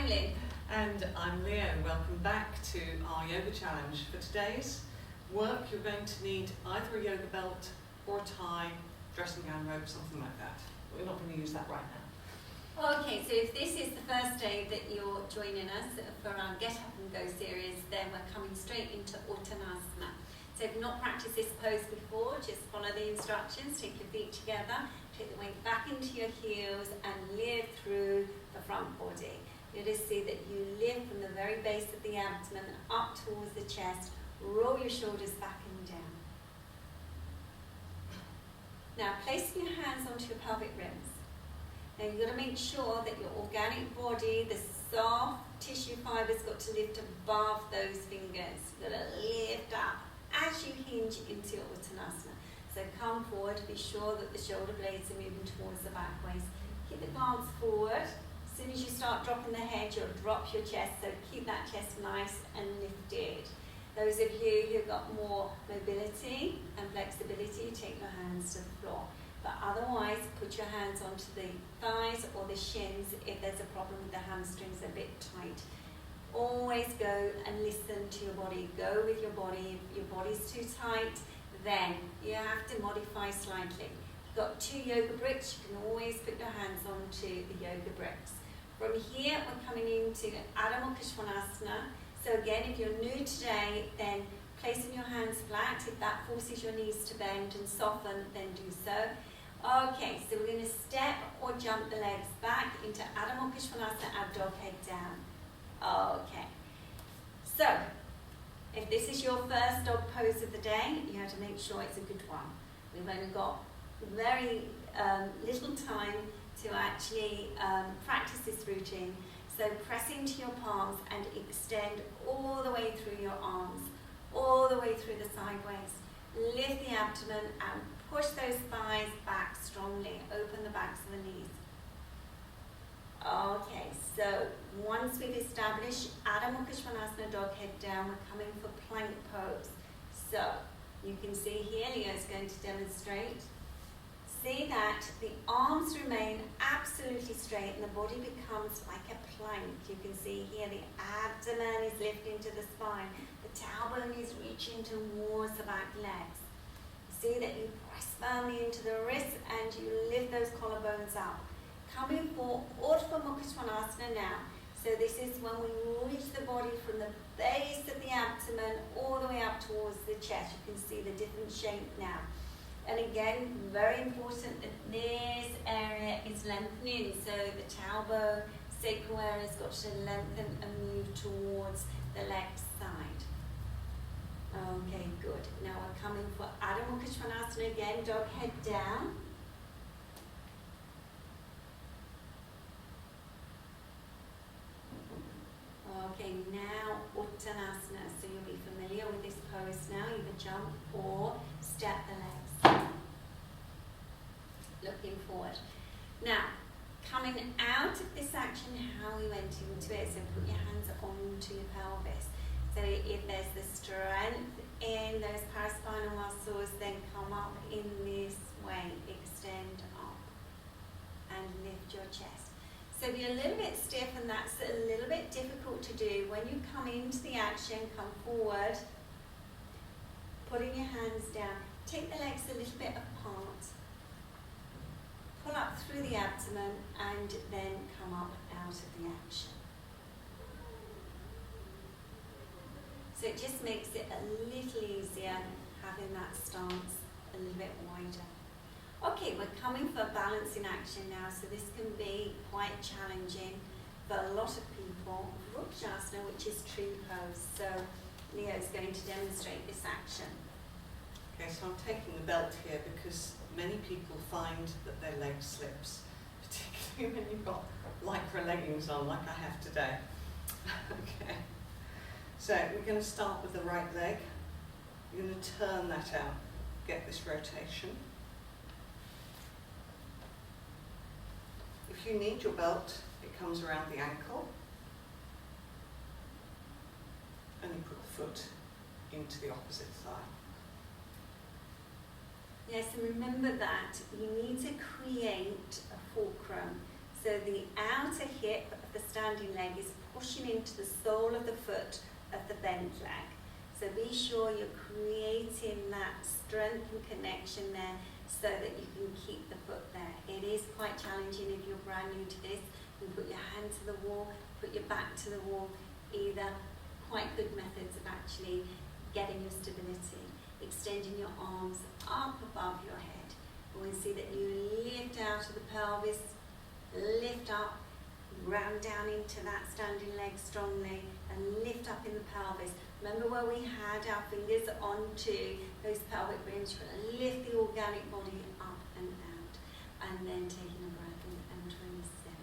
I'm Lin. And I'm Leo. Welcome back to our yoga challenge. For today's work, you're going to need either a yoga belt or a tie, dressing gown, robe, something like that. But we're not going to use that right now. Okay, so if this is the first day that you're joining us for our Get Up and Go series, then we're coming straight into Uttanasana. So if you've not practiced this pose before, just follow the instructions, take your feet together, take the weight back into your heels and lift through the front body. You'll just see that you lift from the very base of the abdomen up towards the chest, roll your shoulders back and down. Now placing your hands onto your pelvic rims. Now you've got to make sure that your organic body, the soft tissue fibers, got to lift above those fingers. You've got to lift up as you hinge into your Uttanasana. So come forward, be sure that the shoulder blades are moving towards the back waist. Keep the palms forward. As soon as you start dropping the head, you'll drop your chest, so keep that chest nice and lifted. Those of you who've got more mobility and flexibility, take your hands to the floor. But otherwise, put your hands onto the thighs or the shins if there's a problem with the hamstrings a bit tight. Always go and listen to your body. Go with your body. If your body's too tight, then you have to modify slightly. If you've got 2 yoga bricks, you can always put your hands onto the yoga bricks. From here, we're coming into Adho Mukha Svanasana. So again, if you're new today, then placing your hands flat. If that forces your knees to bend and soften, then do so. Okay, so we're going to step or jump the legs back into Adho Mukha Svanasana, our dog head down. Okay, so if this is your first dog pose of the day, you have to make sure it's a good one. We've only got very little time to actually practice this routine. So press into your palms and extend all the way through your arms, all the way through the sideways. Lift the abdomen and push those thighs back strongly. Open the backs of the knees. Okay, so once we've established Adho Mukha Svanasana, dog head down, we're coming for plank pose. So you can see here, Leo's going to demonstrate. See that the arms remain absolutely straight and the body becomes like a plank. You can see here the abdomen is lifting to the spine. The tailbone is reaching towards the back legs. See that you press firmly into the wrists and you lift those collarbones up. Coming for Urdhva Mukha Svanasana now. So this is when we reach the body from the base of the abdomen all the way up towards the chest. You can see the different shape now. And again, very important that this area is lengthening. So the tailbone, sacral area has got to lengthen and move towards the left side. Okay, good. Now we're coming for Adho Mukha Svanasana again, dog head down. Okay, now Uttanasana. So you'll be familiar with this pose now. Either jump or step the legs. Looking forward. Now, coming out of this action, how we went into it. So put your hands onto your pelvis. So if there's the strength in those paraspinal muscles, then come up in this way. Extend up and lift your chest. So be a little bit stiff, and that's a little bit difficult to do. When you come into the action, come forward, putting your hands down. Take the legs a little bit apart. Pull up through the abdomen and then come up out of the action. So it just makes it a little easier having that stance a little bit wider. Okay, we're coming for balancing action now, so this can be quite challenging for a lot of people. Vrukshasana, which is tree pose. So Leo's going to demonstrate this action. Okay, so I'm taking the belt here because many people find that their leg slips, particularly when you've got lycra leggings on like I have today. Okay, so we're going to start with the right leg. You're going to turn that out, get this rotation. If you need your belt, it comes around the ankle, and you put the foot into the opposite thigh. Yes, and remember that you need to create a fulcrum. So So the outer hip of the standing leg is pushing into the sole of the foot of the bent leg. So be sure you're creating that strength and connection there so that you can keep the foot there. It is quite challenging if you're brand new to this. You put your hand to the wall, put your back to the wall, either quite good methods of actually getting your stability. Extending your arms up above your head. We see that you lift out of the pelvis, lift up, round down into that standing leg strongly, and lift up in the pelvis. Remember where we had our fingers onto those pelvic rims, you're going to lift the organic body up and out, and then taking a breath in and release in.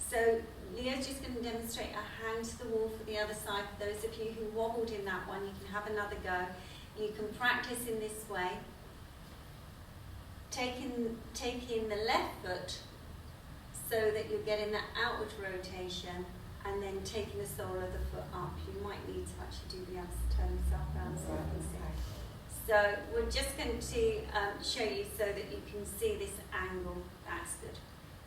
So Leo's just going to demonstrate a hand to the wall for the other side. For those of you who wobbled in that one, you can have another go. You can practice in this way, taking the left foot so that you're getting that outward rotation, and then taking the sole of the foot up. You might need to actually do the other, turn yourself around so you can see. So we're just going to show you so that you can see this angle. That's good.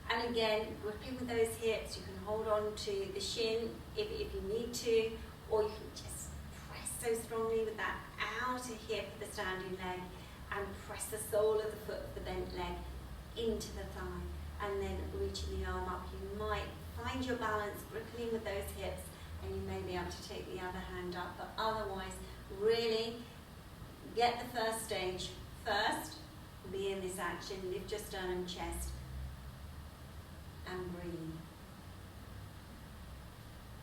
And again, gripping with those hips, you can hold on to the shin if you need to, or you can just press so strongly with that outer hip of the standing leg and press the sole of the foot of the bent leg into the thigh, and then reaching the arm up. You might find your balance gripping with those hips, and you may be able to take the other hand up, but otherwise really get the first stage first, be in this action, lift your sternum, chest, and breathe,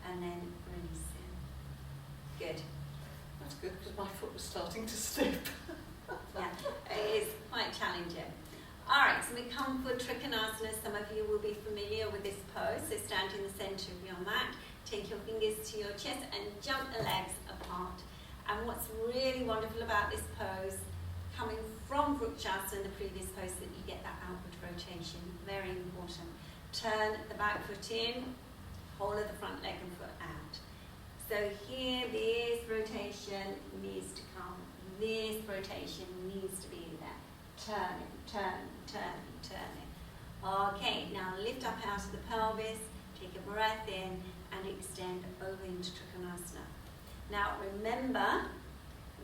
and then release in. Good. That's good, because my foot was starting to slip. Yeah, it is quite challenging. Alright, so we come for Trikonasana. Some of you will be familiar with this pose. So stand in the centre of your mat, take your fingers to your chest and jump the legs apart. And what's really wonderful about this pose, coming from Vrukshasana, the previous pose, that you get that outward rotation. Very important. Turn the back foot in, whole of the front leg and foot out. So here, this rotation needs to come. This rotation needs to be there. Turn it, turn it, turn it, turn it. Okay, now lift up out of the pelvis, take a breath in and extend over into Trikonasana. Now remember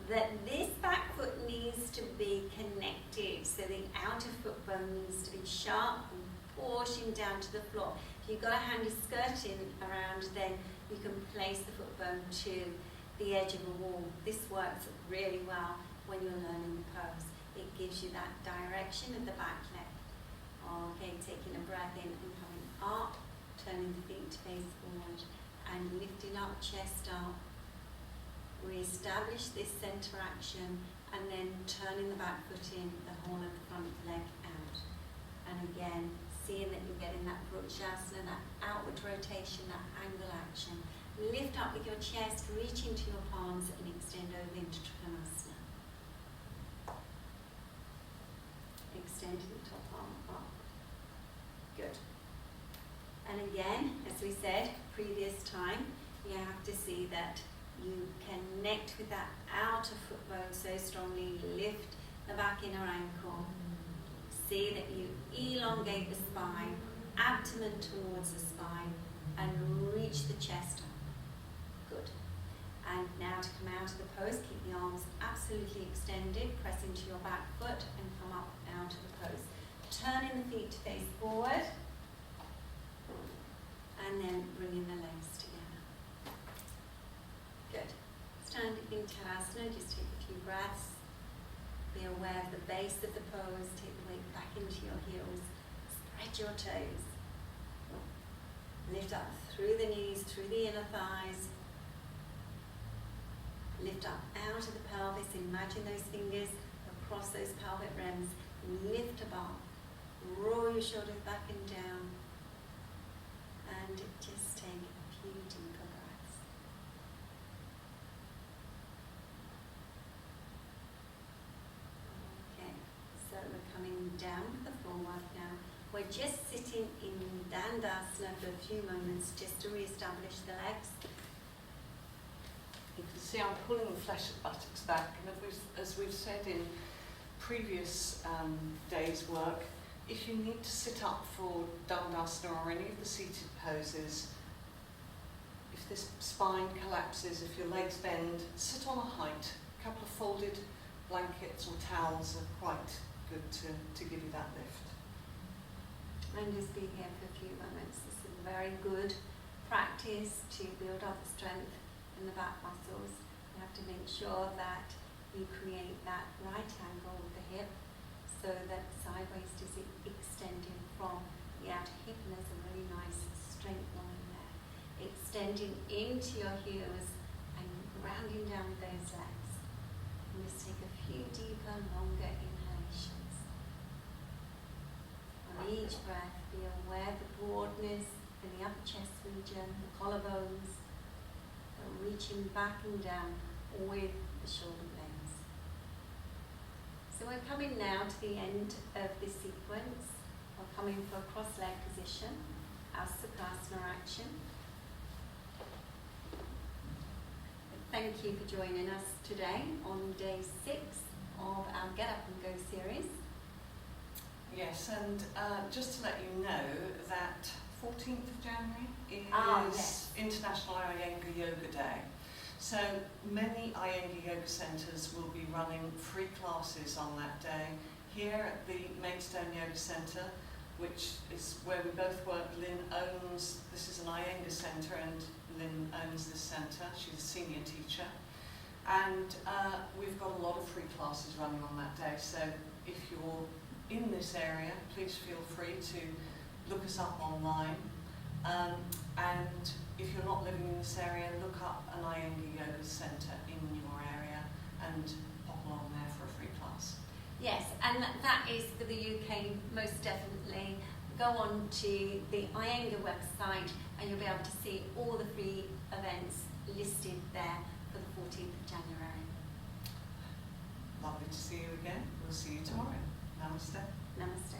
that this back foot needs to be connected, so the outer foot bone needs to be sharp and pushing down to the floor. If you've got a handy skirting around, then you can place the foot bone to the edge of a wall. This works really well when you're learning the pose. It gives you that direction of the back leg. Okay, taking a breath in and coming up, turning the feet to face forward and lifting up, chest up. Re-establish this center action and then turning the back foot in, the whole of the front leg out. And again, seeing that you're getting that Vrukshasana, that outward rotation, that angle action. Lift up with your chest, reach into your palms and extend over into Trikonasana. Extend the top arm up. Good. And again, as we said previous time, you have to see that you connect with that outer foot bone so strongly. Lift the back inner ankle. See that you elongate the spine, abdomen towards the spine, and reach the chest up. Good. And now to come out of the pose, keep the arms absolutely extended, press into your back foot and come up out of the pose. Turning the feet to face forward, and then bringing the legs together. Good. Standing in Tadasana, just take a few breaths. Be aware of the base of the pose, take the weight back into your heels, spread your toes. Lift up through the knees, through the inner thighs. Lift up out of the pelvis, imagine those fingers across those pelvic rims. Lift above, roll your shoulders back and down. And just take a few deeper breaths. Okay, so we're coming down to the floor work now. We're just sitting in Dandasana for a few moments just to re-establish the legs. You can see I'm pulling the flesh of buttocks back, and as we've said in previous days' work, if you need to sit up for Dandasana or any of the seated poses, if this spine collapses, if your legs bend, sit on a height. A couple of folded blankets or towels are quite good to give you that lift. And just be here for a few moments. This is a very good practice to build up the strength in the back muscles. You have to make sure that you create that right angle with the hip so that the side waist is extending from the outer hip, and there's a really nice straight line there. Extending into your heels and grounding down with those legs. And just take a few deeper, longer inhalations. On each breath, be aware of the broadness in the upper chest region, the collarbones, and reaching back and down with the shoulder blades. So we're coming now to the end of this sequence. We're coming for a cross-leg position, our Sukhasana action. Thank you for joining us today on day 6 of our Get Up and Go series. Yes, and just to let you know that 14th of January is yes. International Iyengar Yoga Day. So many Iyengar Yoga centres will be running free classes on that day. Here at the Maidstone Yoga Centre, which is where we both work, Lin owns, this is an Iyengar centre, and Lin owns this centre. She's a senior teacher. And we've got a lot of free classes running on that day. So if you're in this area, please feel free to look us up online. And if you're not living in this area, look up an Iyengar Yoga centre in your area and pop along there for a free class. Yes, and that is for the UK most definitely. Go on to the Iyengar website and you'll be able to see all the free events listed there for the 14th of January. Lovely to see you again. We'll see you tomorrow. Namaste. Namaste.